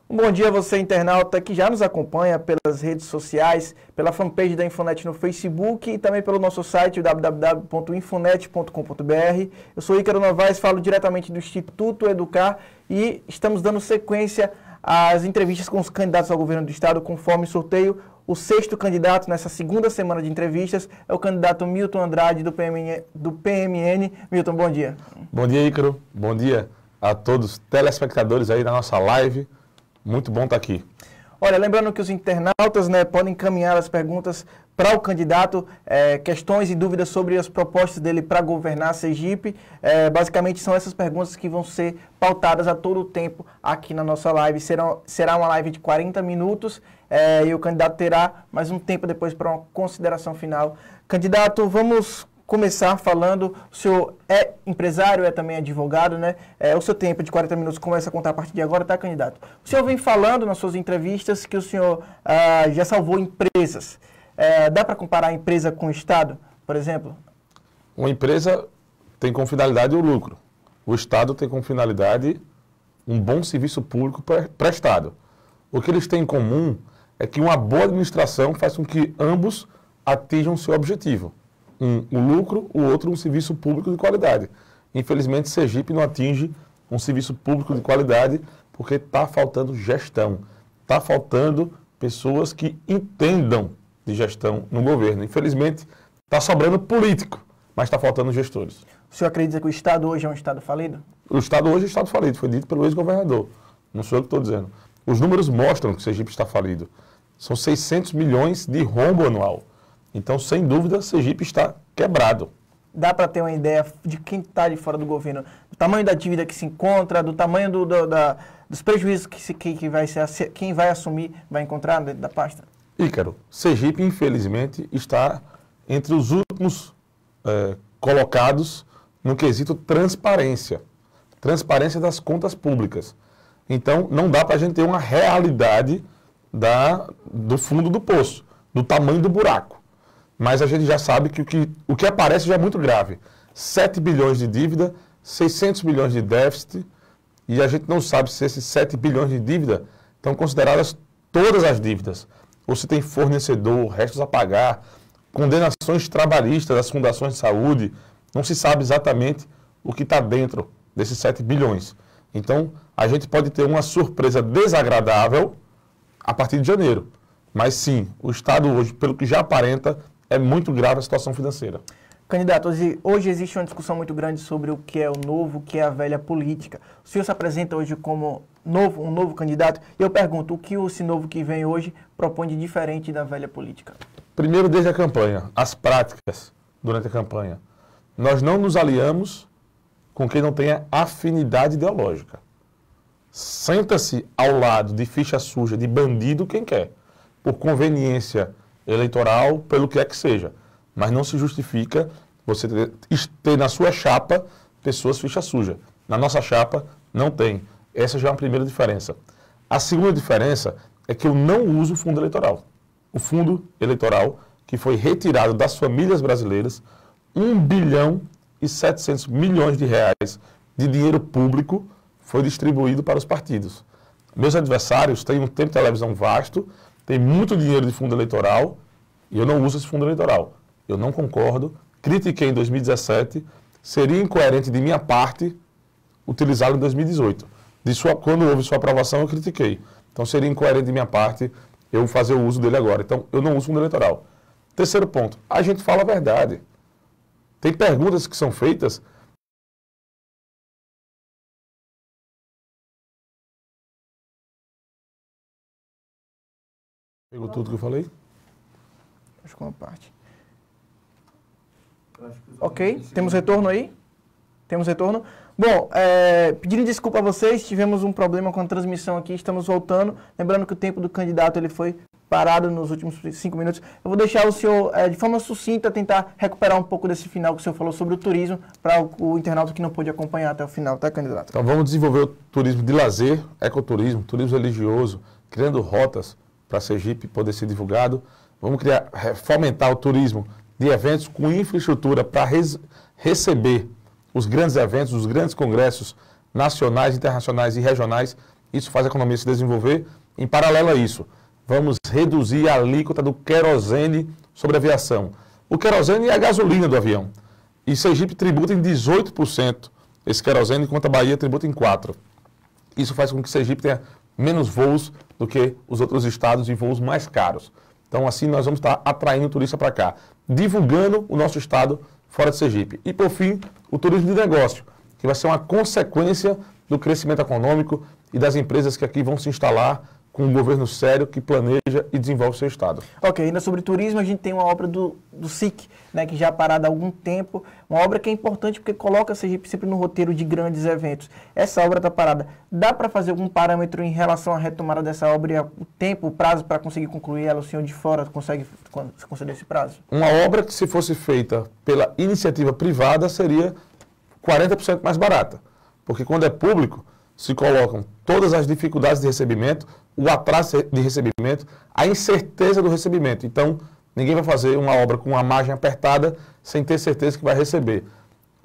Um bom dia a você, internauta, que já nos acompanha pelas redes sociais, pela fanpage da Infonet no Facebook e também pelo nosso site www.infonet.com.br. Eu sou Ícaro Novaes, falo diretamente do Instituto Educar e estamos dando sequência às entrevistas com os candidatos ao governo do estado conforme sorteio. O sexto candidato nessa segunda semana de entrevistas é o candidato Milton Andrade do PMN. Milton, bom dia. Bom dia, Ícaro. Bom dia a todos os telespectadores aí da nossa live. Muito bom estar aqui. Olha, lembrando que os internautas podem encaminhar as perguntas para o candidato, questões e dúvidas sobre as propostas dele para governar Sergipe. Basicamente são essas perguntas que vão ser pautadas a todo o tempo aqui na nossa live. Será uma live de 40 minutos e o candidato terá mais um tempo depois para uma consideração final. Candidato, vamos começar falando, o senhor é empresário, é também advogado, né? O seu tempo de 40 minutos começa a contar a partir de agora, tá, candidato? O senhor vem falando nas suas entrevistas que o senhor já salvou empresas. Dá para comparar a empresa com o Estado, por exemplo? Uma empresa tem como finalidade o lucro. O Estado tem como finalidade um bom serviço público prestado. O que eles têm em comum é que uma boa administração faz com que ambos atinjam o seu objetivo. O lucro, o outro um serviço público de qualidade. Infelizmente, Sergipe não atinge um serviço público de qualidade porque está faltando gestão. Está faltando pessoas que entendam de gestão no governo. Infelizmente, está sobrando político, mas está faltando gestores. O senhor acredita que o Estado hoje é um Estado falido? O Estado hoje é um Estado falido, foi dito pelo ex-governador. Não sou eu que estou dizendo. Os números mostram que Sergipe está falido. São 600 milhões de rombo anual. Então, sem dúvida, Sergipe está quebrado. Dá para ter uma ideia de quem está de fora do governo, do tamanho da dívida que se encontra, do tamanho dos prejuízos que vai ser, quem vai assumir, vai encontrar dentro da pasta? Ícaro, Sergipe, infelizmente, está entre os últimos colocados no quesito transparência. Transparência das contas públicas. Então, não dá para a gente ter uma realidade do fundo do poço, do tamanho do buraco. Mas a gente já sabe que o que aparece já é muito grave. 7 bilhões de dívida, 600 milhões de déficit, e a gente não sabe se esses 7 bilhões de dívida estão consideradas todas as dívidas, ou se tem fornecedor, restos a pagar, condenações trabalhistas das fundações de saúde, não se sabe exatamente o que está dentro desses 7 bilhões. Então, a gente pode ter uma surpresa desagradável a partir de janeiro. Mas sim, o Estado hoje, pelo que já aparenta, é muito grave a situação financeira. Candidato, hoje existe uma discussão muito grande sobre o que é o novo, o que é a velha política. O senhor se apresenta hoje como um novo candidato. E eu pergunto, o que esse novo que vem hoje propõe de diferente da velha política? Primeiro, desde a campanha, as práticas durante a campanha. Nós não nos aliamos com quem não tenha afinidade ideológica. Senta-se ao lado de ficha suja, de bandido, quem quer, por conveniência eleitoral, pelo que é que seja. Mas não se justifica você ter na sua chapa pessoas ficha suja. Na nossa chapa não tem. Essa já é uma primeira diferença. A segunda diferença é que eu não uso o fundo eleitoral. O fundo eleitoral que foi retirado das famílias brasileiras, 1 bilhão e 700 milhões de reais de dinheiro público foi distribuído para os partidos. Meus adversários têm um tempo de televisão vasto, tem muito dinheiro de fundo eleitoral e eu não uso esse fundo eleitoral. Eu não concordo, critiquei em 2017, seria incoerente de minha parte utilizá-lo em 2018. Quando houve sua aprovação, eu critiquei. Então seria incoerente de minha parte eu fazer o uso dele agora. Então eu não uso fundo eleitoral. Terceiro ponto, a gente fala a verdade. Tem perguntas que são feitas. Pegou tudo que eu falei? Acho que uma parte. Ok, temos retorno aí? Temos retorno. Bom, pedindo desculpa a vocês, tivemos um problema com a transmissão aqui, estamos voltando. Lembrando que o tempo do candidato ele foi parado nos últimos 5 minutos. Eu vou deixar o senhor, de forma sucinta, tentar recuperar um pouco desse final que o senhor falou sobre o turismo, para o internauta que não pôde acompanhar até o final, tá, candidato? Então vamos desenvolver o turismo de lazer, ecoturismo, turismo religioso, criando rotas para Sergipe poder ser divulgado. Vamos fomentar o turismo de eventos com infraestrutura para receber os grandes eventos, os grandes congressos nacionais, internacionais e regionais. Isso faz a economia se desenvolver. Em paralelo a isso, vamos reduzir a alíquota do querosene sobre a aviação. O querosene é a gasolina do avião. E Sergipe tributa em 18% esse querosene, enquanto a Bahia tributa em 4%. Isso faz com que Sergipe tenha menos voos do que os outros estados e voos mais caros. Então, assim, nós vamos estar atraindo turista para cá, divulgando o nosso estado fora de Sergipe. E, por fim, o turismo de negócio, que vai ser uma consequência do crescimento econômico e das empresas que aqui vão se instalar com um governo sério que planeja e desenvolve o seu estado. Ok, ainda sobre turismo, a gente tem uma obra do SIC, né, que já parada há algum tempo, uma obra que é importante porque coloca a Sergipe sempre no roteiro de grandes eventos. Essa obra está parada. Dá para fazer algum parâmetro em relação à retomada dessa obra, o tempo, o prazo para conseguir concluir ela? O senhor de fora consegue conceder esse prazo? Uma obra que, se fosse feita pela iniciativa privada, seria 40% mais barata, porque quando é público, se colocam todas as dificuldades de recebimento, o atraso de recebimento, a incerteza do recebimento. Então, ninguém vai fazer uma obra com uma margem apertada sem ter certeza que vai receber.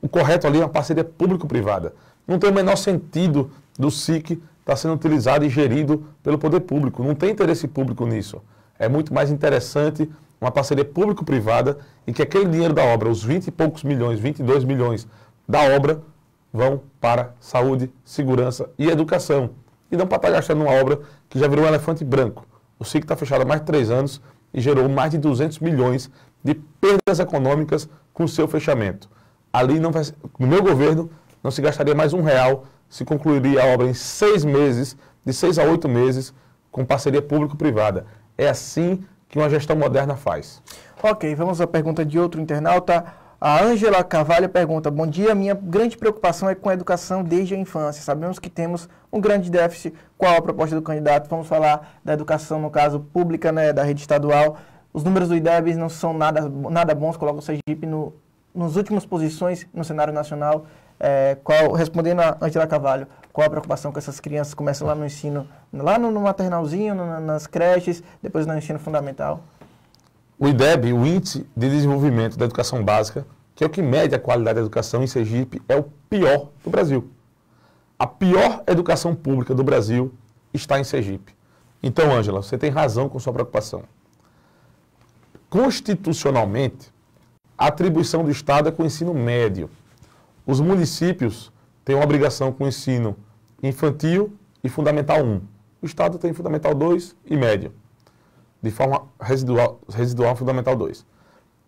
O correto ali é uma parceria público-privada. Não tem o menor sentido do SIC estar sendo utilizado e gerido pelo poder público. Não tem interesse público nisso. É muito mais interessante uma parceria público-privada em que aquele dinheiro da obra, os 20 e poucos milhões, 22 milhões da obra, vão para saúde, segurança e educação. E não para estar gastando numa obra que já virou um elefante branco. O SIC está fechado há mais de 3 anos e gerou mais de 200 milhões de perdas econômicas com o seu fechamento. Ali, não vai, no meu governo, não se gastaria mais R$1, se concluiria a obra em 6 meses, de 6 a 8 meses, com parceria público-privada. É assim que uma gestão moderna faz. Ok, vamos à pergunta de outro internauta. A Ângela Carvalho pergunta: bom dia, minha grande preocupação é com a educação desde a infância. Sabemos que temos um grande déficit. Qual a proposta do candidato? Vamos falar da educação, no caso, pública, né, da rede estadual. Os números do IDEB não são nada bons, colocam o Sergipe nas últimas posições no cenário nacional. Respondendo a Ângela Carvalho, qual a preocupação com essas crianças? Começam lá no ensino, lá no maternalzinho, nas creches, depois no ensino fundamental? O IDEB, o Índice de Desenvolvimento da Educação Básica, que é o que mede a qualidade da educação em Sergipe, é o pior do Brasil. A pior educação pública do Brasil está em Sergipe. Então, Ângela, você tem razão com sua preocupação. Constitucionalmente, a atribuição do Estado é com o ensino médio. Os municípios têm uma obrigação com o ensino infantil e fundamental 1. O Estado tem fundamental 2 e médio, de forma residual fundamental 2.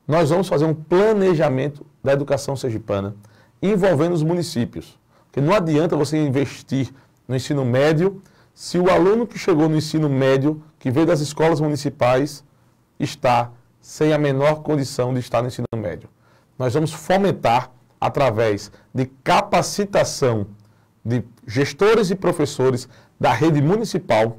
Nós vamos fazer um planejamento da educação sergipana envolvendo os municípios. Porque não adianta você investir no ensino médio se o aluno que chegou no ensino médio, que veio das escolas municipais, está sem a menor condição de estar no ensino médio. Nós vamos fomentar, através de capacitação de gestores e professores da rede municipal,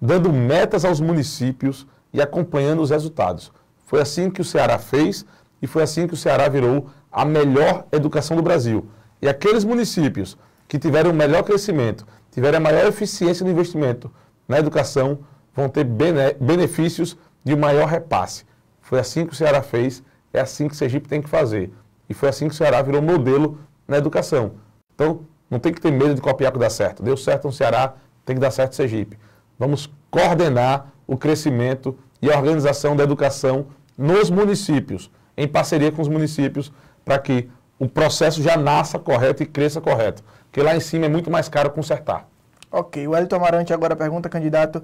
dando metas aos municípios e acompanhando os resultados. Foi assim que o Ceará fez e foi assim que o Ceará virou a melhor educação do Brasil. E aqueles municípios que tiveram o melhor crescimento, tiveram a maior eficiência no investimento na educação, vão ter benefícios de um maior repasse. Foi assim que o Ceará fez, é assim que o Sergipe tem que fazer. E foi assim que o Ceará virou modelo na educação. Então, não tem que ter medo de copiar o que dá certo. Deu certo no Ceará, tem que dar certo no Sergipe. Vamos coordenar o crescimento e a organização da educação nos municípios, em parceria com os municípios, para que o processo já nasça correto e cresça correto. Porque lá em cima é muito mais caro consertar. Ok, o Elton Amarante agora pergunta, candidato.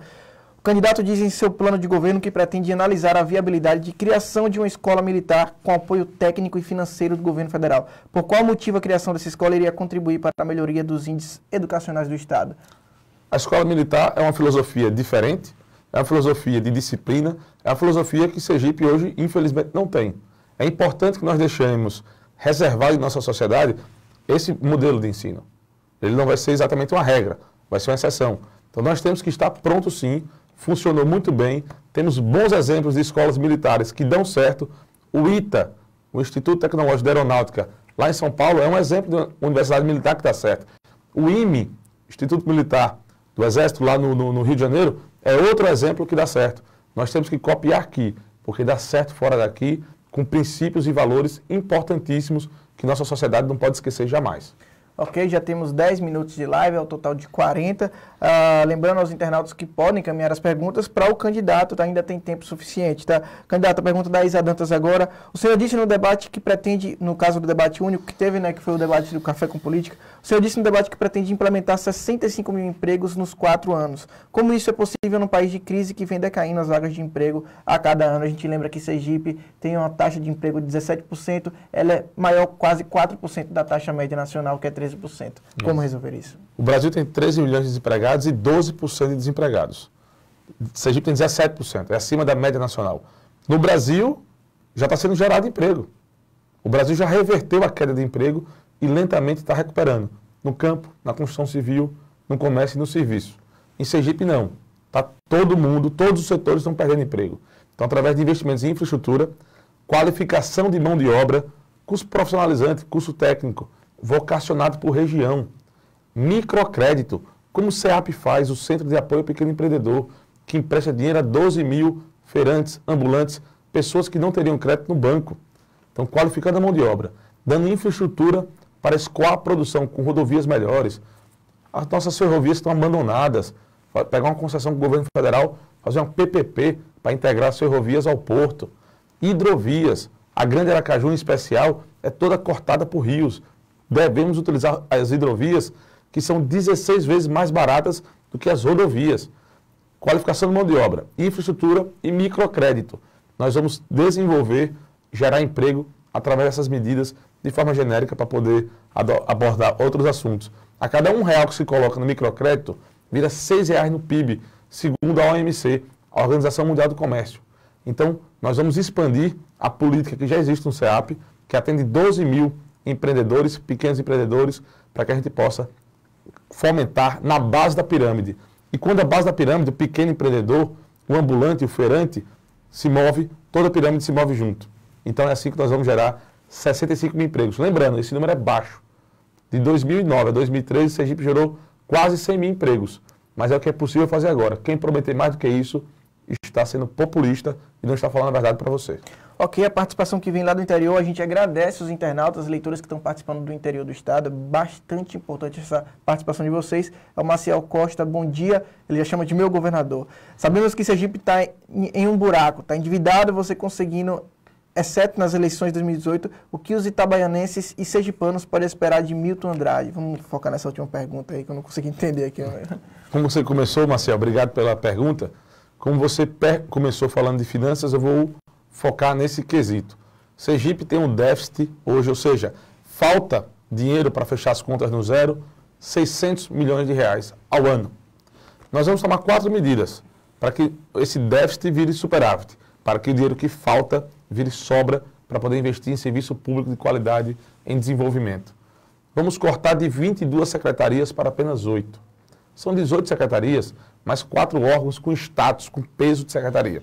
O candidato diz em seu plano de governo que pretende analisar a viabilidade de criação de uma escola militar com apoio técnico e financeiro do governo federal. Por qual motivo a criação dessa escola iria contribuir para a melhoria dos índices educacionais do Estado? A escola militar é uma filosofia diferente, é uma filosofia de disciplina, é uma filosofia que Sergipe hoje, infelizmente, não tem. É importante que nós deixemos reservado em nossa sociedade esse modelo de ensino. Ele não vai ser exatamente uma regra, vai ser uma exceção. Então nós temos que estar prontos sim, funcionou muito bem, temos bons exemplos de escolas militares que dão certo. O ITA, o Instituto Tecnológico de Aeronáutica, lá em São Paulo, é um exemplo de uma universidade militar que dá certo. O IME, Instituto Militar do Exército, lá no Rio de Janeiro, é outro exemplo que dá certo. Nós temos que copiar aqui, porque dá certo fora daqui, com princípios e valores importantíssimos que nossa sociedade não pode esquecer jamais. Ok, já temos 10 minutos de live, ao total de 40. Lembrando aos internautas que podem encaminhar as perguntas para o candidato, tá? Ainda tem tempo suficiente, tá? Candidato, a pergunta da Isa Dantas agora. O senhor disse no debate que pretende, no caso do debate único que teve, né, que foi o debate do Café com Política, o senhor disse no debate que pretende implementar 65 mil empregos nos 4 anos. Como isso é possível num país de crise que vem decaindo as vagas de emprego a cada ano? A gente lembra que Sergipe tem uma taxa de emprego de 17%, ela é maior, quase 4% da taxa média nacional, que é 13%. Como resolver isso? O Brasil tem 13 milhões de desempregados e 12% de desempregados. Sergipe tem 17%, é acima da média nacional. No Brasil, já está sendo gerado emprego. O Brasil já reverteu a queda de emprego e lentamente está recuperando. No campo, na construção civil, no comércio e no serviço. Em Sergipe, não. Tá todo mundo, todos os setores estão perdendo emprego. Então, através de investimentos em infraestrutura, qualificação de mão de obra, curso profissionalizante, curso técnico, vocacionado por região, microcrédito, como o CEAP faz, o Centro de Apoio ao Pequeno Empreendedor, que empresta dinheiro a 12 mil feirantes, ambulantes, pessoas que não teriam crédito no banco. Então, qualificando a mão de obra, dando infraestrutura para escoar a produção com rodovias melhores. As nossas ferrovias estão abandonadas. Pegar uma concessão com o governo federal, fazer uma PPP para integrar as ferrovias ao porto. Hidrovias, a Grande Aracaju em especial, é toda cortada por rios. Devemos utilizar as hidrovias, que são 16 vezes mais baratas do que as rodovias. Qualificação de mão de obra, infraestrutura e microcrédito. Nós vamos desenvolver, gerar emprego através dessas medidas de forma genérica para poder abordar outros assuntos. A cada R$1 que se coloca no microcrédito, vira R$6 no PIB, segundo a OMC, a Organização Mundial do Comércio. Então, nós vamos expandir a política que já existe no CEAP, que atende 12 mil empreendedores, pequenos empreendedores, para que a gente possa fomentar na base da pirâmide. E quando a base da pirâmide, o pequeno empreendedor, o ambulante, o feirante, se move, toda a pirâmide se move junto. Então é assim que nós vamos gerar 65 mil empregos. Lembrando, esse número é baixo. De 2009 a 2013, Sergipe gerou quase 100 mil empregos. Mas é o que é possível fazer agora. Quem prometer mais do que isso está sendo populista e não está falando a verdade para você. Ok, a participação que vem lá do interior, a gente agradece os internautas, os leitores que estão participando do interior do estado. É bastante importante essa participação de vocês. É o Maciel Costa, bom dia. Ele já chama de meu governador. Sabemos que Sergipe está em um buraco, está endividado, você conseguindo, exceto nas eleições de 2018, o que os itabaianenses e sergipanos podem esperar de Milton Andrade? Vamos focar nessa última pergunta aí, que eu não consegui entender aqui. Como você começou, Marcel, obrigado pela pergunta. Como você começou falando de finanças, eu vou focar nesse quesito. Sergipe tem um déficit hoje, ou seja, falta dinheiro para fechar as contas no zero, 600 milhões de reais ao ano. Nós vamos tomar 4 medidas para que esse déficit vire superávit, para que o dinheiro que falta vire sobra para poder investir em serviço público de qualidade em desenvolvimento. Vamos cortar de 22 secretarias para apenas 8. São 18 secretarias, mas 4 órgãos com status, com peso de secretaria.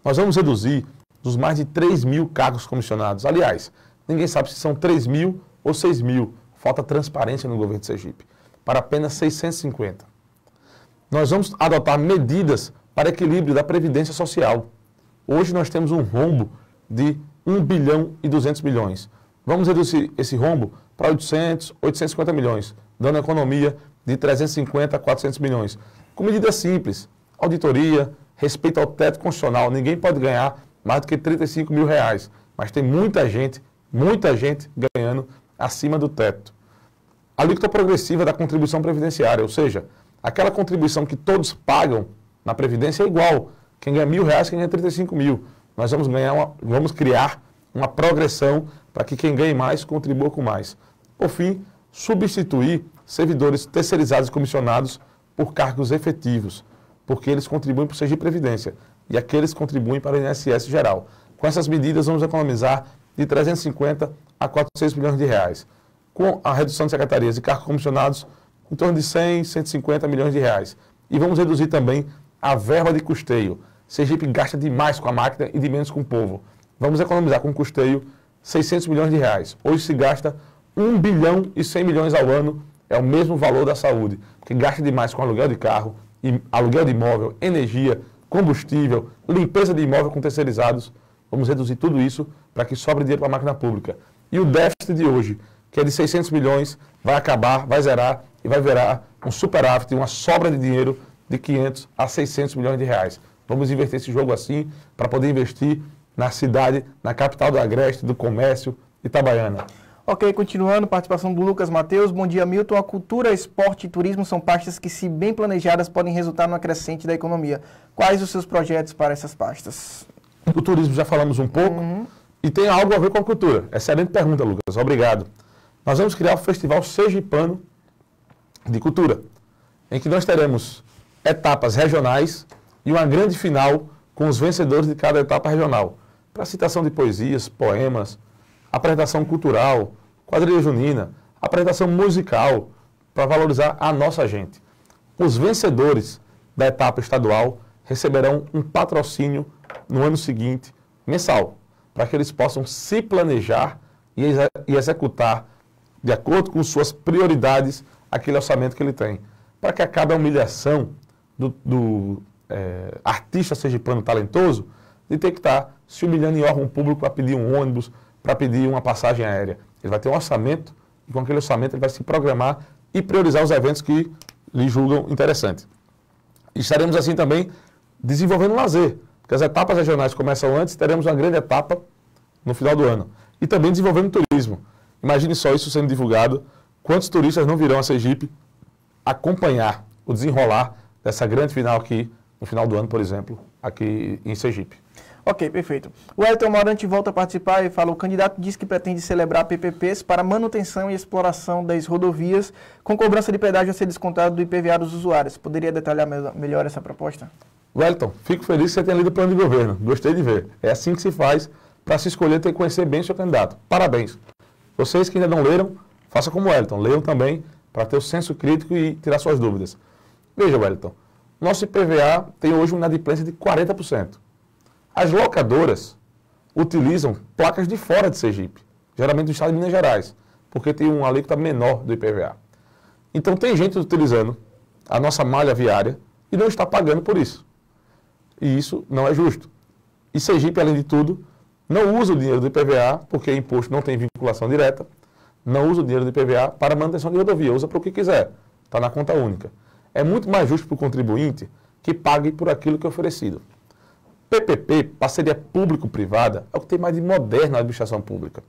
Nós vamos reduzir dos mais de 3 mil cargos comissionados. Aliás, ninguém sabe se são 3 mil ou 6 mil. Falta transparência no governo de Sergipe. Para apenas 650. Nós vamos adotar medidas para equilíbrio da Previdência Social. Hoje nós temos um rombo de 1 bilhão e 200 milhões. Vamos reduzir esse rombo para 800, 850 milhões, dando economia de 350 a 400 milhões. Com medidas simples, auditoria, respeito ao teto constitucional. Ninguém pode ganhar mais do que 35 mil reais, mas tem muita gente ganhando acima do teto. A alíquota progressiva da contribuição previdenciária, ou seja, aquela contribuição que todos pagam na Previdência é igual. Quem ganha R$1.000, quem ganha 35 mil. Nós vamos criar uma progressão para que quem ganhe mais contribua com mais. Por fim, substituir servidores terceirizados e comissionados por cargos efetivos, porque eles contribuem para o Sergipe Previdência e aqueles contribuem para o INSS geral. Com essas medidas, vamos economizar de 350 a 400 milhões de reais. Com a redução de secretarias e cargos comissionados, em torno de 100, 150 milhões de reais. E vamos reduzir também a verba de custeio. Sergipe gasta demais com a máquina e de menos com o povo. Vamos economizar com custeio 600 milhões de reais. Hoje se gasta 1 bilhão e 100 milhões ao ano, é o mesmo valor da saúde, porque gasta demais com aluguel de carro, aluguel de imóvel, energia, combustível, limpeza de imóvel com terceirizados. Vamos reduzir tudo isso para que sobre dinheiro para a máquina pública. E o déficit de hoje, que é de 600 milhões, vai acabar, vai zerar e vai virar um superávit, uma sobra de dinheiro de 500 a 600 milhões de reais. Vamos inverter esse jogo assim para poder investir na cidade, na capital do Agreste, do comércio, Itabaiana. Ok, continuando, participação do Lucas Matheus. Bom dia, Milton. A cultura, esporte e turismo são pastas que, se bem planejadas, podem resultar numa crescente da economia. Quais os seus projetos para essas pastas? O turismo já falamos um pouco e tem algo a ver com a cultura. Excelente pergunta, Lucas. Obrigado. Nós vamos criar o Festival Sergipano de Cultura, em que nós teremos etapas regionais e uma grande final com os vencedores de cada etapa regional. Para citação de poesias, poemas, apresentação cultural, quadrilha junina, apresentação musical, para valorizar a nossa gente. Os vencedores da etapa estadual receberão um patrocínio no ano seguinte, mensal, para que eles possam se planejar e executar, de acordo com suas prioridades, aquele orçamento que ele tem. Para que acabe a humilhação do artista sergipano talentoso de ter que estar se humilhando em órgão público para pedir um ônibus, para pedir uma passagem aérea. Ele vai ter um orçamento e com aquele orçamento ele vai se programar e priorizar os eventos que lhe julgam interessantes. E estaremos assim também desenvolvendo o lazer, porque as etapas regionais começam antes, teremos uma grande etapa no final do ano. E também desenvolvendo o turismo. Imagine só isso sendo divulgado, quantos turistas não virão a Sergipe acompanhar o desenrolar dessa grande final aqui, no final do ano, por exemplo, aqui em Sergipe. Ok, perfeito. O Elton Morante volta a participar e fala: o candidato diz que pretende celebrar PPPs para manutenção e exploração das rodovias, com cobrança de pedágio a ser descontado do IPVA dos usuários. Poderia detalhar melhor essa proposta? Wellington, fico feliz que você tenha lido o plano de governo. Gostei de ver. É assim que se faz. Para se escolher, tem que conhecer bem o seu candidato. Parabéns. Vocês que ainda não leram, façam como o Wellington. Leiam também para ter o senso crítico e tirar suas dúvidas. Veja, Wellington, nosso IPVA tem hoje uma inadimplência de 40%. As locadoras utilizam placas de fora de Sergipe, geralmente do estado de Minas Gerais, porque tem uma alíquota menor do IPVA. Então tem gente utilizando a nossa malha viária e não está pagando por isso. E isso não é justo. E Sergipe, além de tudo, não usa o dinheiro do IPVA, porque imposto não tem vinculação direta, não usa o dinheiro do IPVA para manutenção de rodovia, usa para o que quiser, está na conta única. É muito mais justo para o contribuinte que pague por aquilo que é oferecido. PPP, parceria público-privada, é o que tem mais de moderno na administração pública.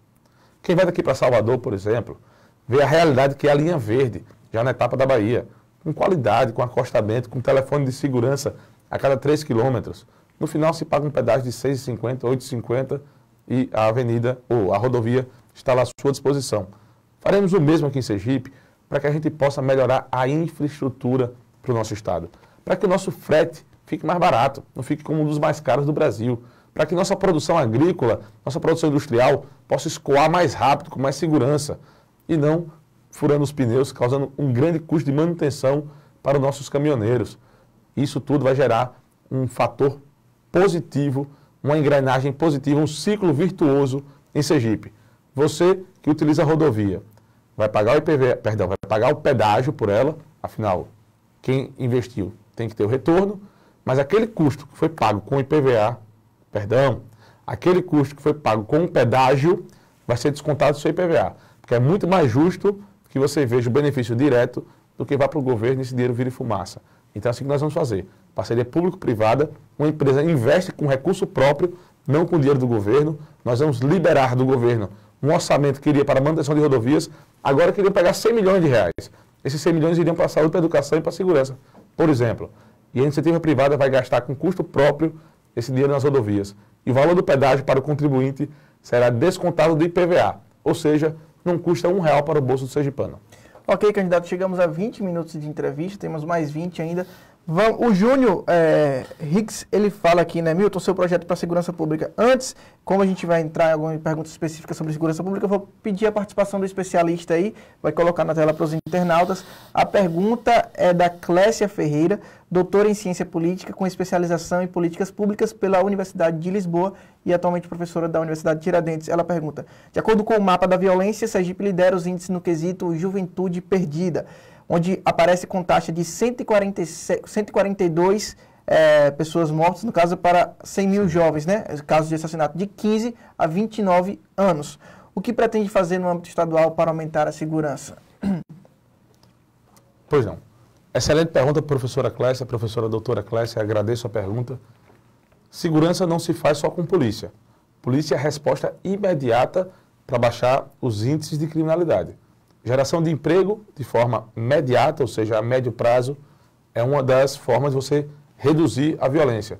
Quem vai daqui para Salvador, por exemplo, vê a realidade que é a linha verde, já na etapa da Bahia, com qualidade, com acostamento, com telefone de segurança a cada 3 quilômetros. No final se paga um pedágio de R$ 6,50, R$ 8,50 e a avenida ou a rodovia está lá à sua disposição. Faremos o mesmo aqui em Sergipe para que a gente possa melhorar a infraestrutura para o nosso estado, para que o nosso frete fique mais barato, não fique como um dos mais caros do Brasil, para que nossa produção agrícola, nossa produção industrial possa escoar mais rápido, com mais segurança e não furando os pneus, causando um grande custo de manutenção para os nossos caminhoneiros. Isso tudo vai gerar um fator positivo, uma engrenagem positiva, um ciclo virtuoso em Sergipe. Você que utiliza a rodovia vai pagar o IPVA, perdão, vai pagar o pedágio por ela, afinal, quem investiu tem que ter o retorno, mas aquele custo que foi pago com o IPVA, aquele custo que foi pago com o pedágio vai ser descontado do seu IPVA, porque é muito mais justo que você veja o benefício direto do que vá para o governo e esse dinheiro vire fumaça. Então é assim que nós vamos fazer. Parceria público-privada, uma empresa investe com recurso próprio, não com dinheiro do governo. Nós vamos liberar do governo um orçamento que iria para a manutenção de rodovias, agora queriam pegar 100 milhões de reais. Esses 100 milhões iriam para a saúde, para a educação e para a segurança, por exemplo. E a iniciativa privada vai gastar com custo próprio esse dinheiro nas rodovias. E o valor do pedágio para o contribuinte será descontado do IPVA, ou seja, não custa R$1 para o bolso do sergipano. Ok, candidato, chegamos a 20 minutos de entrevista, temos mais 20 ainda. O Júnior Hicks, ele fala aqui, né, Milton, seu projeto para a segurança pública. Antes, como a gente vai entrar em algumas perguntas específicas sobre segurança pública, eu vou pedir a participação do especialista aí, vai colocar na tela para os internautas. A pergunta é da Clécia Ferreira, doutora em ciência política, com especialização em políticas públicas pela Universidade de Lisboa e atualmente professora da Universidade de Tiradentes. Ela pergunta: de acordo com o mapa da violência, Sergipe lidera os índices no quesito juventude perdida, onde aparece com taxa de 142 pessoas mortas, no caso para 100 mil jovens, né? Casos de assassinato de 15 a 29 anos. o que pretende fazer no âmbito estadual para aumentar a segurança? Pois não. Excelente pergunta, professora Clécia, professora doutora Clécia, agradeço a pergunta. Segurança não se faz só com polícia. Polícia é a resposta imediata para baixar os índices de criminalidade. Geração de emprego de forma imediata, ou seja, a médio prazo, é uma das formas de você reduzir a violência.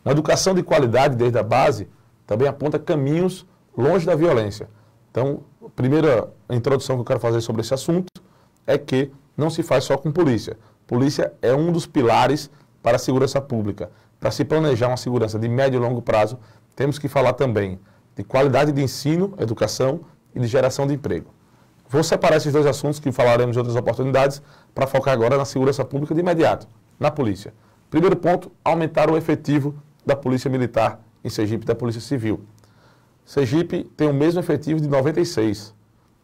Uma educação de qualidade desde a base também aponta caminhos longe da violência. Então, a primeira introdução que eu quero fazer sobre esse assunto é que não se faz só com polícia. Polícia é um dos pilares para a segurança pública. Para se planejar uma segurança de médio e longo prazo, temos que falar também de qualidade de ensino, educação e de geração de emprego. Vou separar esses dois assuntos que falaremos em outras oportunidades para focar agora na segurança pública de imediato, na polícia. Primeiro ponto, aumentar o efetivo da Polícia Militar em Sergipe e da Polícia Civil. Sergipe tem o mesmo efetivo de 96.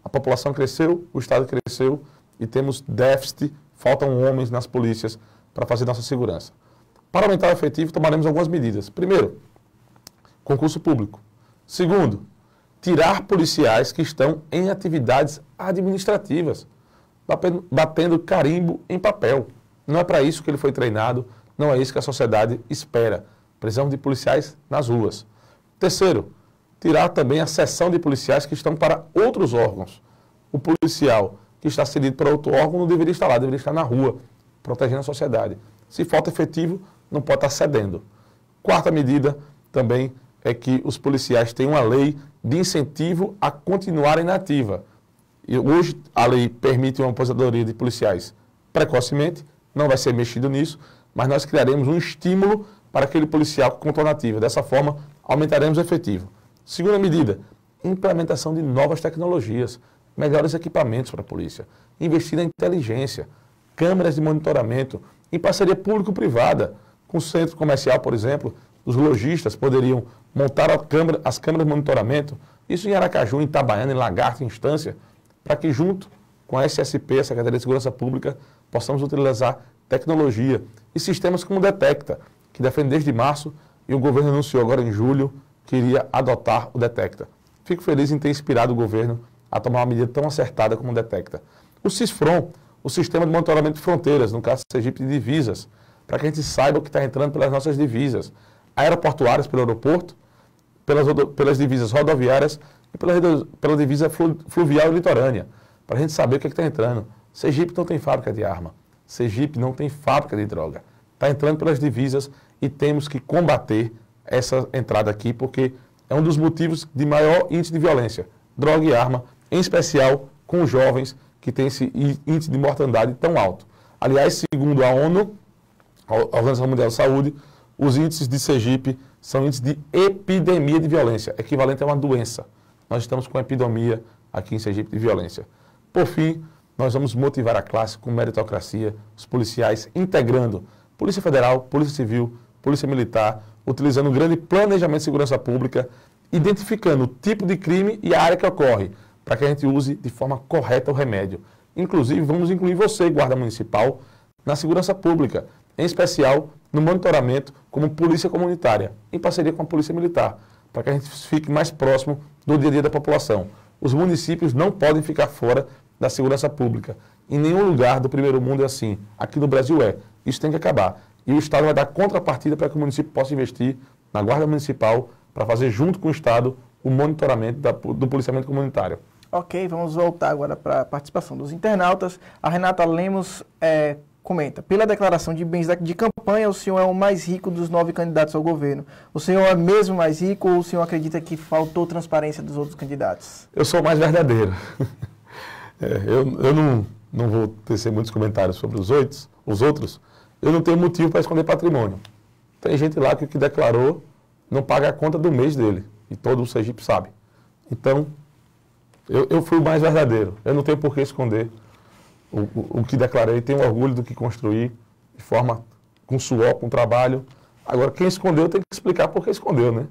A população cresceu, o Estado cresceu e temos déficit, faltam homens nas polícias para fazer nossa segurança. Para aumentar o efetivo, tomaremos algumas medidas. Primeiro, concurso público. Segundo, tirar policiais que estão em atividades administrativas, batendo carimbo em papel. Não é para isso que ele foi treinado, não é isso que a sociedade espera. Precisamos de policiais nas ruas. Terceiro, tirar também a seção de policiais que estão para outros órgãos. O policial que está cedido para outro órgão não deveria estar lá, deveria estar na rua, protegendo a sociedade. Se falta efetivo, não pode estar cedendo. Quarta medida também é que os policiais têm uma lei de incentivo a continuarem na ativa. E hoje a lei permite uma aposentadoria de policiais precocemente, não vai ser mexido nisso, mas nós criaremos um estímulo para aquele policial que continua na ativa. Dessa forma, aumentaremos o efetivo. Segunda medida, implementação de novas tecnologias, melhores equipamentos para a polícia, investir na inteligência, câmeras de monitoramento, em parceria público-privada, com o centro comercial, por exemplo, os lojistas poderiam montar as câmeras de monitoramento, isso em Aracaju, em Itabaiana, em Lagarto, em Estância, para que junto com a SSP, a Secretaria de Segurança Pública, possamos utilizar tecnologia e sistemas como o Detecta, que defende desde março e o governo anunciou agora em julho que iria adotar o Detecta. Fico feliz em ter inspirado o governo a tomar uma medida tão acertada como o Detecta. O CISFRON, o Sistema de Monitoramento de Fronteiras, no caso Sergipe de divisas, para que a gente saiba o que está entrando pelas nossas divisas, aeroportuárias pelo aeroporto, pelas divisas rodoviárias e pela divisa fluvial e litorânea, para a gente saber o que está entrando. Sergipe não tem fábrica de arma, Sergipe não tem fábrica de droga. Está entrando pelas divisas e temos que combater essa entrada aqui, porque é um dos motivos de maior índice de violência, droga e arma, em especial com os jovens que têm esse índice de mortandade tão alto. Aliás, segundo a ONU, a Organização Mundial da Saúde, os índices de Sergipe são índices de epidemia de violência, equivalente a uma doença. Nós estamos com epidemia aqui em Sergipe de violência. Por fim, nós vamos motivar a classe com meritocracia, os policiais integrando Polícia Federal, Polícia Civil, Polícia Militar, utilizando um grande planejamento de segurança pública, identificando o tipo de crime e a área que ocorre, para que a gente use de forma correta o remédio. Inclusive, vamos incluir você, guarda municipal, na segurança pública, em especial no monitoramento como polícia comunitária, em parceria com a Polícia Militar, para que a gente fique mais próximo do dia a dia da população. Os municípios não podem ficar fora da segurança pública. Em nenhum lugar do primeiro mundo é assim. Aqui no Brasil é. Isso tem que acabar. E o Estado vai dar contrapartida para que o município possa investir na Guarda Municipal para fazer junto com o Estado o monitoramento do policiamento comunitário. Ok, vamos voltar agora para a participação dos internautas. A Renata Lemos comenta: pela declaração de bens de campanha, o senhor é o mais rico dos 9 candidatos ao governo. O senhor é mesmo mais rico ou o senhor acredita que faltou transparência dos outros candidatos? Eu sou o mais verdadeiro. Eu não vou tecer muitos comentários sobre os outros. Eu não tenho motivo para esconder patrimônio. Tem gente lá que o que declarou não paga a conta do mês dele. E todo o Sergipe sabe. Então, eu fui o mais verdadeiro. Eu não tenho por que esconder o que declarei. Tenho orgulho do que construí, de forma com suor, com trabalho. Agora, quem escondeu tem que explicar por que escondeu, né?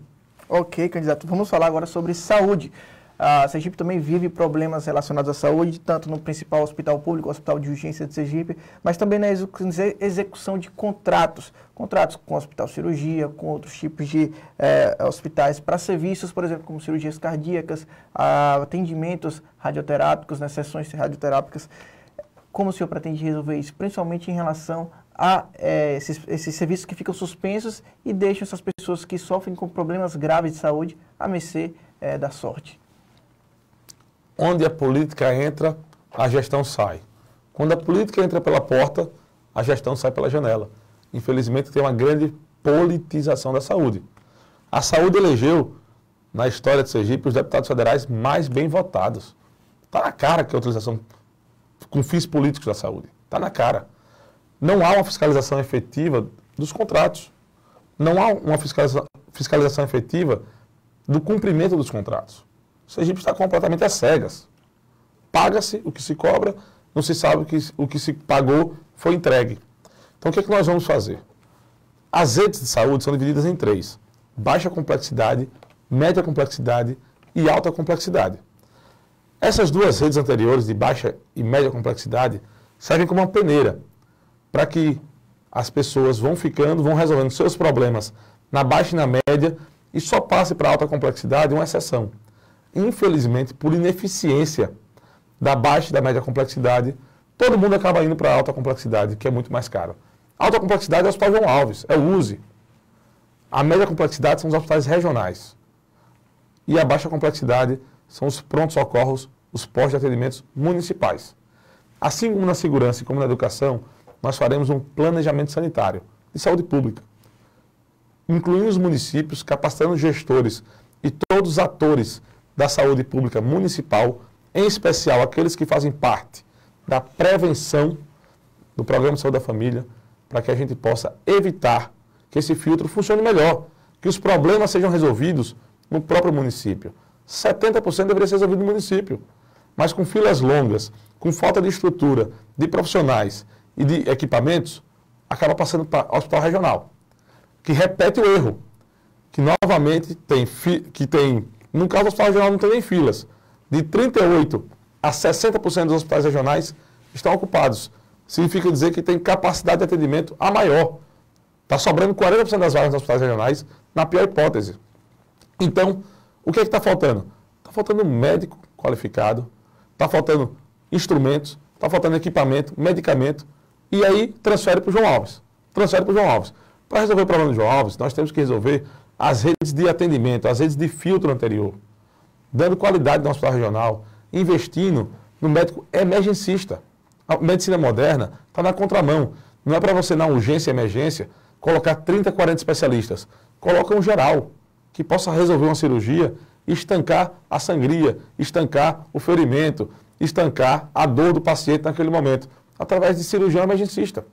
Ok, candidato. Vamos falar agora sobre saúde. A Sergipe também vive problemas relacionados à saúde, tanto no principal hospital público, o Hospital de Urgência de Sergipe, mas também na execução de contratos com o Hospital Cirurgia, com outros tipos de hospitais para serviços, por exemplo, como cirurgias cardíacas, atendimentos radioterápicos, né, sessões radioterápicas. Como o senhor pretende resolver isso, principalmente em relação a esses serviços que ficam suspensos e deixam essas pessoas que sofrem com problemas graves de saúde à mercê da sorte? Onde a política entra, a gestão sai. Quando a política entra pela porta, a gestão sai pela janela. Infelizmente, tem uma grande politização da saúde. A saúde elegeu, na história de Sergipe, os deputados federais mais bem votados. Está na cara que a utilização com fins políticos da saúde. Está na cara. Não há uma fiscalização efetiva dos contratos. Não há uma fiscalização efetiva do cumprimento dos contratos. O Sergipe está completamente às cegas. Paga-se o que se cobra, não se sabe o que se pagou foi entregue. Então, o que é que nós vamos fazer? As redes de saúde são divididas em 3. Baixa complexidade, média complexidade e alta complexidade. Essas duas redes anteriores, de baixa e média complexidade, servem como uma peneira para que as pessoas vão resolvendo seus problemas na baixa e na média e só passe para a alta complexidade uma exceção. Infelizmente, por ineficiência da baixa e da média complexidade, todo mundo acaba indo para a alta complexidade, que é muito mais caro. A alta complexidade é o Hospital João Alves, é o USE. A média complexidade são os hospitais regionais. E a baixa complexidade são os prontos-socorros, os postos de atendimentos municipais. Assim como na segurança e como na educação, nós faremos um planejamento sanitário de saúde pública, incluindo os municípios, capacitando os gestores e todos os atores da saúde pública municipal, em especial aqueles que fazem parte da prevenção do Programa de Saúde da Família, para que a gente possa evitar que esse filtro funcione melhor, que os problemas sejam resolvidos no próprio município. 70% deveria ser resolvido no município, mas com filas longas, com falta de estrutura, de profissionais e de equipamentos, acaba passando para o hospital regional, que repete o erro, que novamente tem, no caso do hospital regional não tem nem filas, de 38% a 60% dos hospitais regionais estão ocupados. Significa dizer que tem capacidade de atendimento a maior. Está sobrando 40% das vagas nos hospitais regionais, na pior hipótese. Então, o que é que está faltando? Está faltando médico qualificado, está faltando instrumentos, está faltando equipamento, medicamento, e aí transfere para o João Alves. Transfere para o João Alves. Para resolver o problema do João Alves, nós temos que resolver as redes de atendimento, as redes de filtro anterior, dando qualidade no hospital regional, investindo no médico emergencista. A medicina moderna está na contramão. Não é para você, na urgência e emergência, colocar 30, 40 especialistas. Coloca um geral, que possa resolver uma cirurgia e estancar a sangria, estancar o ferimento, estancar a dor do paciente naquele momento, através de cirurgião emergencista.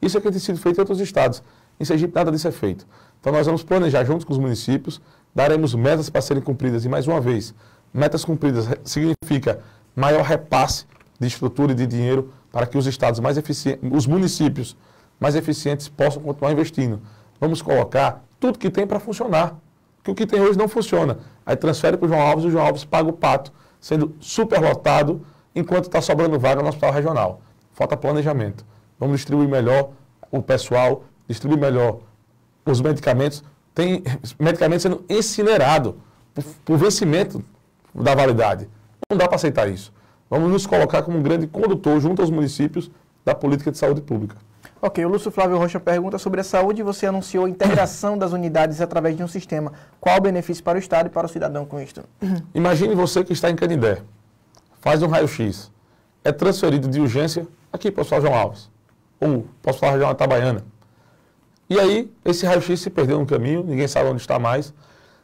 Isso é que tem sido feito em outros estados. Em Sergipe, nada disso é feito. Então, nós vamos planejar juntos com os municípios, daremos metas para serem cumpridas. E, mais uma vez, metas cumpridas significa maior repasse de estrutura e de dinheiro para que os estados mais eficientes, os municípios mais eficientes possam continuar investindo. Vamos colocar tudo que tem para funcionar. Que o que tem hoje não funciona. Aí transfere para o João Alves e o João Alves paga o pato, sendo superlotado, enquanto está sobrando vaga no hospital regional. Falta planejamento. Vamos distribuir melhor o pessoal, distribuir melhor os medicamentos. Tem medicamentos sendo incinerados por vencimento da validade. Não dá para aceitar isso. Vamos nos colocar como um grande condutor junto aos municípios da política de saúde pública. Ok, o Lúcio Flávio Rocha pergunta sobre a saúde. Você anunciou a integração das unidades através de um sistema. Qual o benefício para o Estado e para o cidadão com isto? Imagine você que está em Canindé, faz um raio-x, é transferido de urgência aqui para o Hospital João Alves, ou para o Hospital Regional Itabaiana. E aí, esse raio-x se perdeu no caminho, ninguém sabe onde está mais.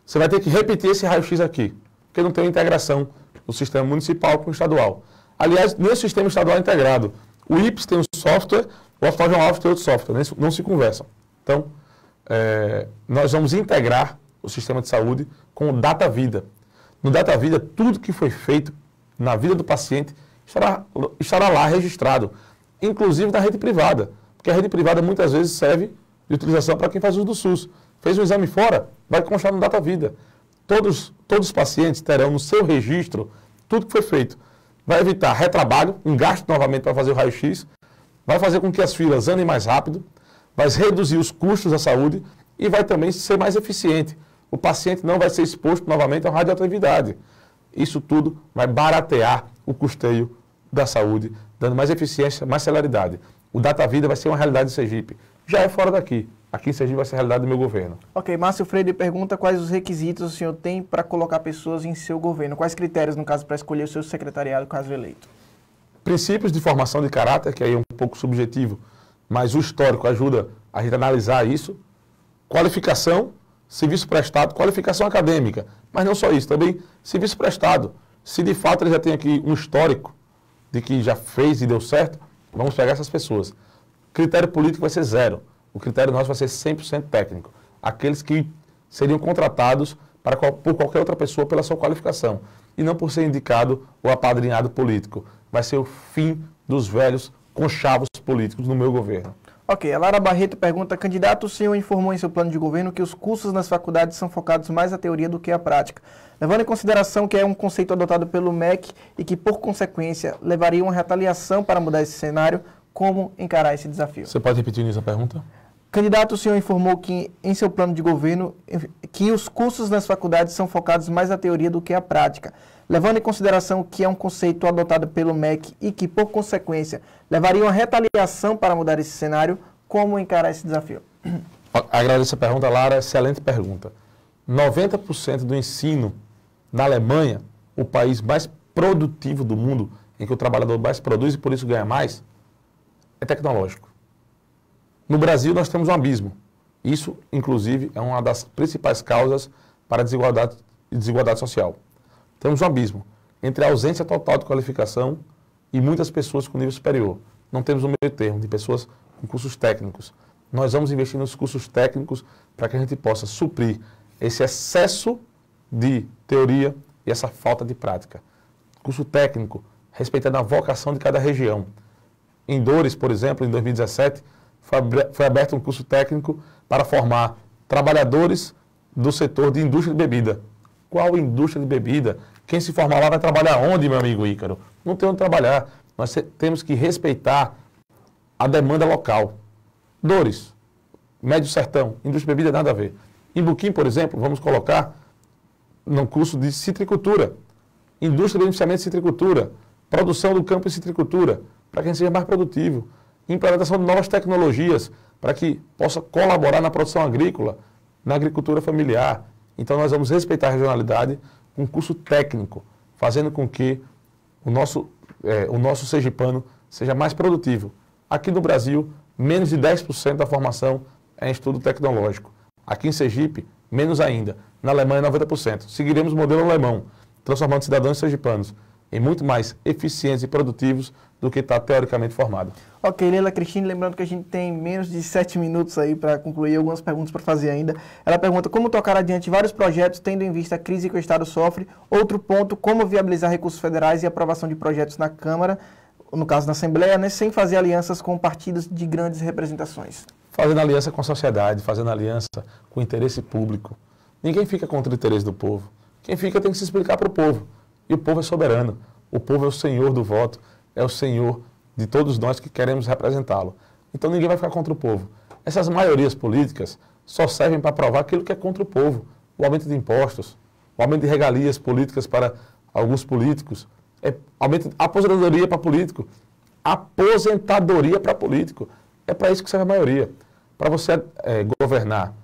Você vai ter que repetir esse raio-x aqui, porque não tem integração do sistema municipal com o estadual. Aliás, nesse sistema estadual integrado, o IPS tem um software, o Hospital João Alves tem outro software, não se conversam. Então, nós vamos integrar o sistema de saúde com o Data Vida. No Data Vida, tudo que foi feito na vida do paciente estará lá registrado, inclusive na rede privada, porque a rede privada muitas vezes serve de utilização para quem faz uso do SUS. Fez um exame fora, vai constar no Data Vida. Todos os pacientes terão no seu registro tudo que foi feito. Vai evitar retrabalho, um gasto novamente para fazer o raio-x, vai fazer com que as filas andem mais rápido, vai reduzir os custos da saúde e vai também ser mais eficiente. O paciente não vai ser exposto novamente à radioatividade. Isso tudo vai baratear o custeio da saúde, dando mais eficiência, mais celeridade. O DataVida vai ser uma realidade de Sergipe. Já é fora daqui. Aqui em Sergipe vai ser a realidade do meu governo. Ok, Márcio Freire pergunta quais os requisitos o senhor tem para colocar pessoas em seu governo. Quais critérios, no caso, para escolher o seu secretariado, caso eleito? Princípios de formação de caráter, que aí é um pouco subjetivo, mas o histórico ajuda a gente a analisar isso. Qualificação, serviço prestado, qualificação acadêmica. Mas não só isso, também serviço prestado. Se de fato ele já tem aqui um histórico de que já fez e deu certo, vamos pegar essas pessoas. Critério político vai ser zero. O critério nosso vai ser 100% técnico. Aqueles que seriam contratados por qualquer outra pessoa pela sua qualificação. E não por ser indicado ou apadrinhado político. Vai ser o fim dos velhos conchavos políticos no meu governo. Ok, a Lara Barreto pergunta, candidato, o senhor informou em seu plano de governo que os cursos nas faculdades são focados mais na teoria do que à prática. Levando em consideração que é um conceito adotado pelo MEC e que, por consequência, levaria uma retaliação para mudar esse cenário, como encarar esse desafio? Você pode repetir essa pergunta? Candidato, o senhor informou que, em seu plano de governo, que os cursos nas faculdades são focados mais na teoria do que à prática. Levando em consideração que é um conceito adotado pelo MEC e que, por consequência, levaria uma retaliação para mudar esse cenário, como encarar esse desafio? Agradeço a pergunta, Lara. Excelente pergunta. 90% do ensino na Alemanha, o país mais produtivo do mundo, em que o trabalhador mais produz e por isso ganha mais, é tecnológico. No Brasil, nós temos um abismo. Isso, inclusive, é uma das principais causas para a desigualdade social. Temos um abismo entre a ausência total de qualificação e muitas pessoas com nível superior. Não temos um meio termo de pessoas com cursos técnicos. Nós vamos investir nos cursos técnicos para que a gente possa suprir esse excesso de teoria e essa falta de prática. Curso técnico, respeitando a vocação de cada região. Em Dores, por exemplo, em 2017, foi aberto um curso técnico para formar trabalhadores do setor de indústria de bebida. Qual indústria de bebida? Quem se formar lá vai trabalhar onde, meu amigo Ícaro? Não tem onde trabalhar. Nós temos que respeitar a demanda local. Dores, Médio Sertão, indústria de bebida, nada a ver. Em Buquim, por exemplo, vamos colocar num curso de citricultura, indústria de beneficiamento de citricultura, produção do campo de citricultura, para que a gente seja mais produtivo. Implementação de novas tecnologias para que possa colaborar na produção agrícola, na agricultura familiar. Então, nós vamos respeitar a regionalidade com curso técnico, fazendo com que o nosso sergipano seja mais produtivo. Aqui no Brasil, menos de 10% da formação é em estudo tecnológico. Aqui em Sergipe, menos ainda. Na Alemanha, 90%. Seguiremos o modelo alemão, transformando cidadãos sergipanos em muito mais eficientes e produtivos do que está teoricamente formado. Ok, Leila Cristine, lembrando que a gente tem menos de 7 minutos aí para concluir, algumas perguntas para fazer ainda. Ela pergunta como tocar adiante vários projetos, tendo em vista a crise que o Estado sofre. Outro ponto, como viabilizar recursos federais e aprovação de projetos na Câmara, no caso na Assembleia, né, sem fazer alianças com partidos de grandes representações. Fazendo aliança com a sociedade, fazendo aliança com o interesse público. Ninguém fica contra o interesse do povo. Quem fica tem que se explicar para o povo. E o povo é soberano. O povo é o senhor do voto, é o senhor de todos nós que queremos representá-lo. Então ninguém vai ficar contra o povo. Essas maiorias políticas só servem para provar aquilo que é contra o povo. O aumento de impostos, o aumento de regalias políticas para alguns políticos, aumento de aposentadoria para político, aposentadoria para político. É para isso que serve a maioria. Para você governar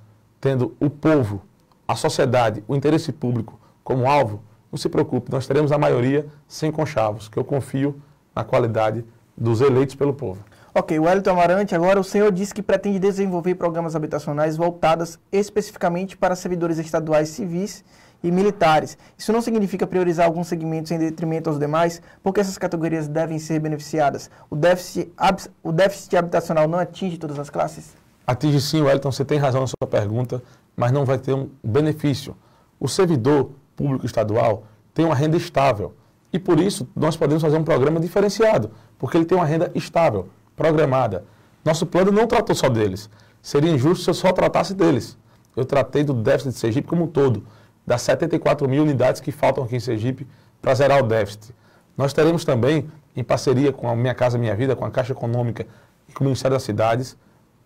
tendo o povo, a sociedade, o interesse público como alvo, não se preocupe, nós teremos a maioria sem conchavos, que eu confio na qualidade dos eleitos pelo povo. Ok, Wellington Amarante, agora o senhor disse que pretende desenvolver programas habitacionais voltados especificamente para servidores estaduais civis e militares. Isso não significa priorizar alguns segmentos em detrimento aos demais, porque essas categorias devem ser beneficiadas. O déficit habitacional não atinge todas as classes? Atinge sim, Wellington, você tem razão na sua pergunta, mas não vai ter um benefício. O servidor público estadual tem uma renda estável e por isso nós podemos fazer um programa diferenciado, porque ele tem uma renda estável, programada. Nosso plano não tratou só deles. Seria injusto se eu só tratasse deles. Eu tratei do déficit de Sergipe como um todo. das 74 mil unidades que faltam aqui em Sergipe para zerar o déficit. Nós teremos também, em parceria com a Minha Casa Minha Vida, com a Caixa Econômica e com o Ministério das Cidades,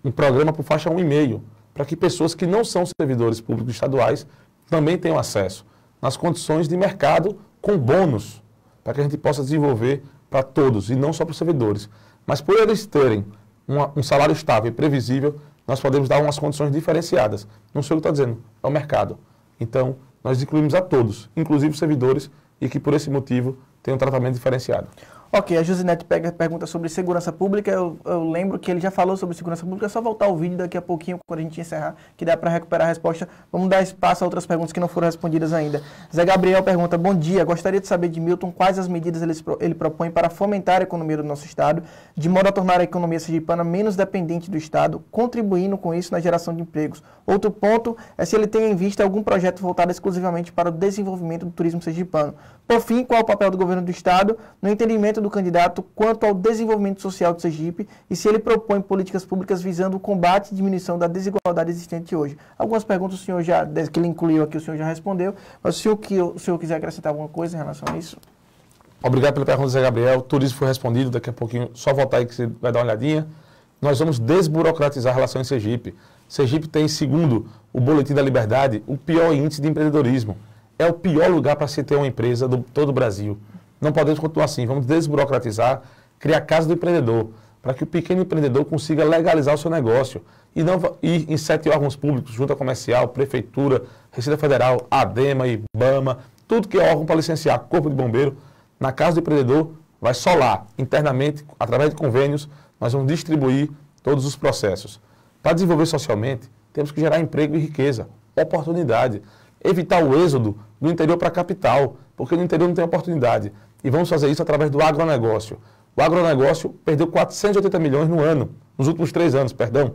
um programa por faixa 1,5, para que pessoas que não são servidores públicos estaduais também tenham acesso nas condições de mercado com bônus, para que a gente possa desenvolver para todos e não só para os servidores. Mas por eles terem um salário estável e previsível, nós podemos dar umas condições diferenciadas. Não sei o que está dizendo, é o mercado. Então, nós incluímos a todos, inclusive os servidores, e que por esse motivo tem um tratamento diferenciado. Ok, a Josinete pergunta sobre segurança pública. Eu lembro que ele já falou sobre segurança pública. É só voltar o vídeo daqui a pouquinho, quando a gente encerrar, que dá para recuperar a resposta. Vamos dar espaço a outras perguntas que não foram respondidas ainda. Zé Gabriel pergunta: bom dia, gostaria de saber de Milton quais as medidas ele propõe para fomentar a economia do nosso Estado, de modo a tornar a economia sergipana menos dependente do Estado, contribuindo com isso na geração de empregos. Outro ponto é se ele tem em vista algum projeto voltado exclusivamente para o desenvolvimento do turismo sergipano. Por fim, qual é o papel do governo do Estado no entendimento do candidato quanto ao desenvolvimento social do Sergipe e se ele propõe políticas públicas visando o combate e diminuição da desigualdade existente hoje. Algumas perguntas o senhor já, que ele incluiu aqui, o senhor já respondeu, mas se o senhor quiser acrescentar alguma coisa em relação a isso. Obrigado pela pergunta, Zé Gabriel. O turismo foi respondido, daqui a pouquinho, só voltar aí que você vai dar uma olhadinha. Nós vamos desburocratizar a relação em Sergipe. Sergipe tem, segundo o Boletim da Liberdade, o pior índice de empreendedorismo. É o pior lugar para se ter uma empresa do todo o Brasil. Não podemos continuar assim, vamos desburocratizar, criar casa do empreendedor, para que o pequeno empreendedor consiga legalizar o seu negócio e não ir em 7 órgãos públicos, junta comercial, prefeitura, Receita Federal, ADEMA, IBAMA, tudo que é órgão para licenciar, corpo de bombeiro. Na casa do empreendedor, vai só lá, internamente, através de convênios, nós vamos distribuir todos os processos. Para desenvolver socialmente, temos que gerar emprego e riqueza, oportunidade, evitar o êxodo do interior para a capital, porque no interior não tem oportunidade. E vamos fazer isso através do agronegócio. O agronegócio perdeu 480 milhões no ano, nos últimos 3 anos, perdão.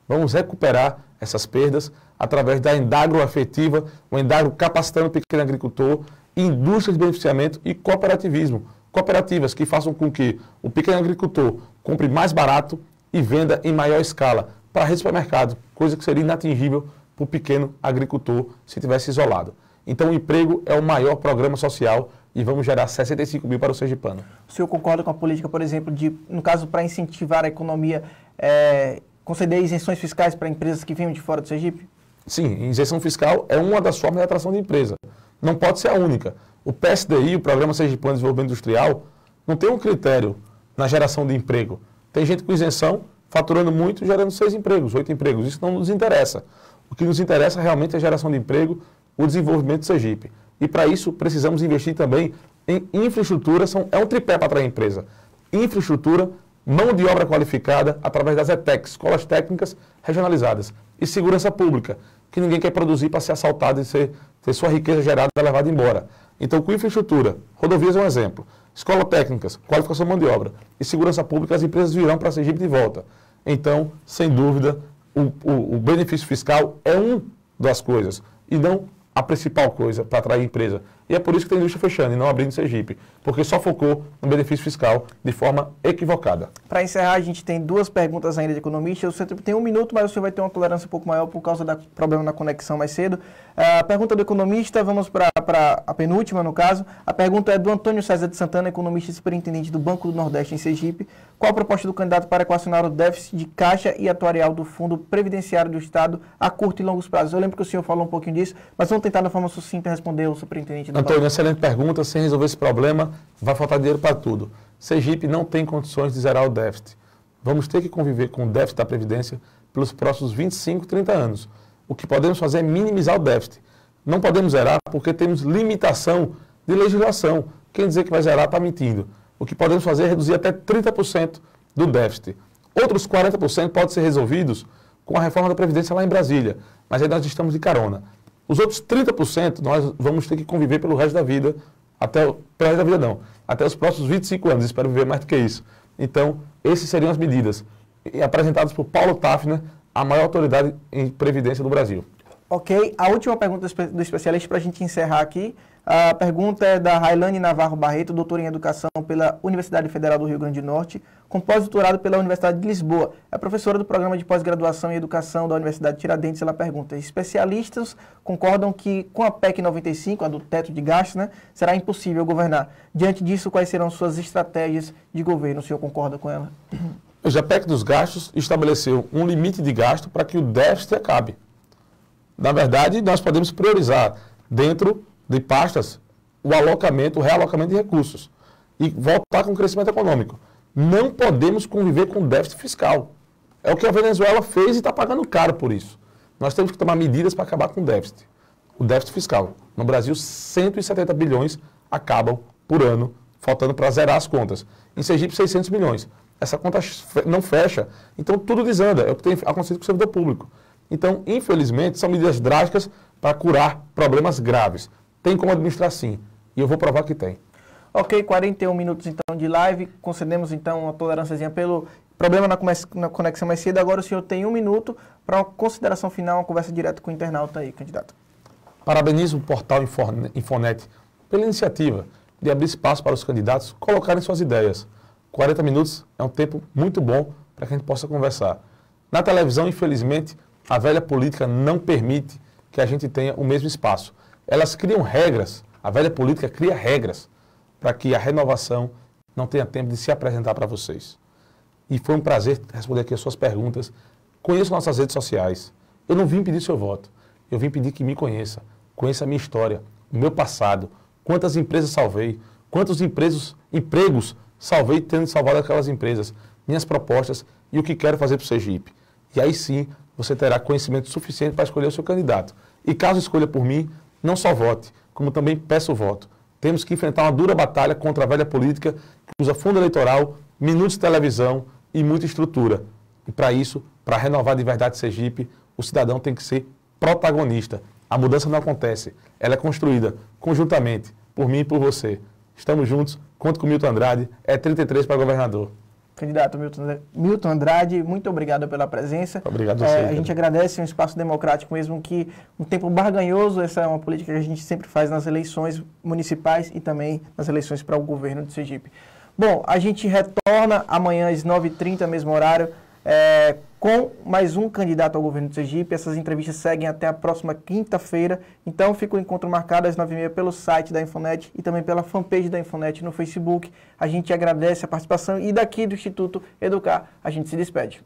Vamos recuperar essas perdas através da Endagro afetiva, o Endagro capacitando o pequeno agricultor, indústria de beneficiamento e cooperativismo. Cooperativas que façam com que o pequeno agricultor compre mais barato e venda em maior escala para a rede de supermercado, coisa que seria inatingível para o pequeno agricultor se tivesse isolado. Então o emprego é o maior programa social e vamos gerar 65 mil para o sergipano. O senhor concorda com a política, por exemplo, de, no caso, para incentivar a economia, conceder isenções fiscais para empresas que vêm de fora do Sergipe? Sim, isenção fiscal é uma das formas de atração de empresa. Não pode ser a única. O PSDI, o Programa Sergipano de Desenvolvimento Industrial, não tem um critério na geração de emprego. Tem gente com isenção, faturando muito, gerando 6 empregos, 8 empregos. Isso não nos interessa. O que nos interessa realmente é a geração de emprego, o desenvolvimento do Sergipe. E para isso precisamos investir também em infraestrutura, é um tripé para atrair a empresa. Infraestrutura, mão de obra qualificada através das ETECs, escolas técnicas regionalizadas. E segurança pública, que ninguém quer produzir para ser assaltado e ter sua riqueza gerada e levada embora. Então, com infraestrutura, rodovias é um exemplo, escolas técnicas, qualificação de mão de obra e segurança pública, as empresas virão para Sergipe de volta. Então, sem dúvida, o benefício fiscal é uma das coisas e não a principal coisa para atrair empresa. E é por isso que tem indústria fechando e não abrindo em Sergipe, porque só focou no benefício fiscal de forma equivocada. Para encerrar, a gente tem 2 perguntas ainda de economista. O senhor tem 1 minuto, mas o senhor vai ter uma tolerância um pouco maior por causa do problema na conexão mais cedo. A pergunta do economista, vamos para a penúltima, no caso. A pergunta é do Antônio César de Santana, economista e superintendente do Banco do Nordeste em Sergipe. Qual a proposta do candidato para equacionar o déficit de caixa e atuarial do Fundo Previdenciário do Estado a curto e longos prazos? Eu lembro que o senhor falou um pouquinho disso, mas vamos tentar de forma sucinta responder o superintendente do Antônio, excelente pergunta. Sem resolver esse problema, vai faltar dinheiro para tudo. Sergipe não tem condições de zerar o déficit. Vamos ter que conviver com o déficit da Previdência pelos próximos 25, 30 anos. O que podemos fazer é minimizar o déficit. Não podemos zerar porque temos limitação de legislação. Quem dizer que vai zerar está mentindo. O que podemos fazer é reduzir até 30% do déficit. Outros 40% podem ser resolvidos com a reforma da Previdência lá em Brasília. Mas aí nós estamos de carona. Os outros 30% nós vamos ter que conviver pelo resto da vida, pelo resto da vida não, até os próximos 25 anos, espero viver mais do que isso. Então, essas seriam as medidas apresentadas por Paulo Tafner, a maior autoridade em Previdência do Brasil. Ok, a última pergunta do especialista para a gente encerrar aqui. A pergunta é da Railane Navarro Barreto, doutora em Educação pela Universidade Federal do Rio Grande do Norte, com pós-doutorado pela Universidade de Lisboa. É professora do Programa de Pós-Graduação em Educação da Universidade de Tiradentes. Ela pergunta: especialistas concordam que com a PEC 95, a do teto de gastos, né, será impossível governar. Diante disso, quais serão suas estratégias de governo? O senhor concorda com ela? A PEC dos gastos estabeleceu um limite de gasto para que o déficit acabe. Na verdade, nós podemos priorizar dentro de pastas o alocamento, o realocamento de recursos e voltar com o crescimento econômico. Não podemos conviver com déficit fiscal. É o que a Venezuela fez e está pagando caro por isso. Nós temos que tomar medidas para acabar com o déficit. O déficit fiscal. No Brasil, 170 bilhões acabam por ano, faltando para zerar as contas. Em Sergipe, 600 milhões. Essa conta não fecha, então tudo desanda. É o que tem acontecido com o servidor público. Então, infelizmente, são medidas drásticas para curar problemas graves. Tem como administrar sim, e eu vou provar que tem. Ok, 41 minutos então de live, concedemos então uma tolerânciazinha pelo problema na conexão mais cedo. Agora o senhor tem 1 minuto para uma consideração final, uma conversa direta com o internauta aí, candidato. Parabenizo o portal Infonet pela iniciativa de abrir espaço para os candidatos colocarem suas ideias. 40 minutos é um tempo muito bom para que a gente possa conversar. Na televisão, infelizmente, a velha política não permite que a gente tenha o mesmo espaço. Elas criam regras, a velha política cria regras para que a renovação não tenha tempo de se apresentar para vocês. E foi um prazer responder aqui as suas perguntas. Conheça nossas redes sociais. Eu não vim pedir seu voto, eu vim pedir que me conheça a minha história, o meu passado, quantas empresas salvei, quantos empregos salvei tendo salvado aquelas empresas, minhas propostas e o que quero fazer para o Sergipe. E aí sim, você terá conhecimento suficiente para escolher o seu candidato. E caso escolha por mim, não só vote, como também peça o voto. Temos que enfrentar uma dura batalha contra a velha política que usa fundo eleitoral, minutos de televisão e muita estrutura. E para isso, para renovar de verdade Sergipe, o cidadão tem que ser protagonista. A mudança não acontece, ela é construída conjuntamente, por mim e por você. Estamos juntos, conto com Milton Andrade, é 33 para governador. Candidato Milton Andrade, muito obrigado pela presença. Obrigado a você. A gente agradece um espaço democrático, mesmo que um tempo barganhoso. Essa é uma política que a gente sempre faz nas eleições municipais e também nas eleições para o governo de Sergipe. Bom, a gente retorna amanhã às 9h30, mesmo horário, com mais um candidato ao governo de Sergipe. Essas entrevistas seguem até a próxima quinta-feira. Então, fica o encontro marcado às 9h30 pelo site da Infonet e também pela fanpage da Infonet no Facebook. A gente agradece a participação e daqui do Instituto Educar a gente se despede.